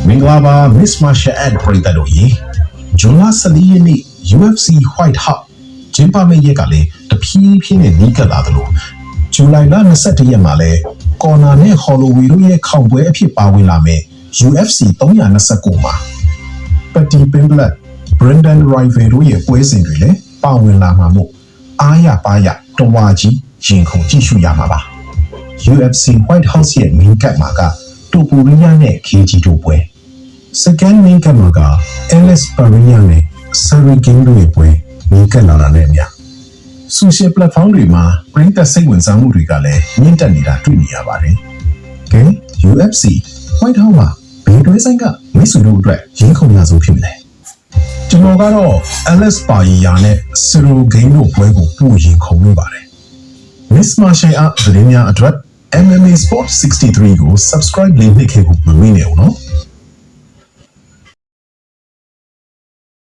မင်္ဂလာပါ Miss Martial Art ပရိသတ်တို့ရေဇွန်လ14ရက်နေ့ UFC White House ဂျင်းပါမယ့်ရက်ကလည်းတဖြည်းဖြည်းနဲ့နီးကပ်လာသလိုဇူလိုင်လ21ရက်မှာလည်းကော်နာနဲ့ဟော်လိုဝီတို့ရဲ့ခေါင်ပွဲအဖြစ်ပါဝင်လာမယ့် UFC 329မှာPatty Pimblett, Brendan Royval တို့ရဲ့ပွဲစဉ်တွေလည်းပါဝင်လာမှာမို့အားရပါရတဝါကြီးရင်ခုန်ကြည့်ရှုရမှာပါ UFC White House ရဲ့ main card မှာကတိုပူရီယာနဲ့ KG တို့ပွဲ second main card မှာက Alex Pereira နဲ့ Sarah King တို့ရဲ့ပွဲ main card လာတာနဲ့အမျှ social platform တွေမှာပရိသတ်စိတ်ဝင်စားမှုတွေကလည်းမြင့်တက်နေတာတွေ့နေရပါတယ်ကဲ UFC White House မှာဘယ်တွဲဆိုင်ကမိတ်ဆွေတို့အတွက်ရင်ခုန်ရဆုံးဖြစ်မလဲကျွန်တော်ကတော့ Alex Pereira နဲ့ Sarah King တို့ပွဲကိုပိုရင်ခုန်နေပါတယ် Miss Martial Art သတင်းများအတွက်MMA Sport 63ကို subscribe လေးနှိပ်ခဲ့ဖို့မမေ့နဲ့ဦးနော်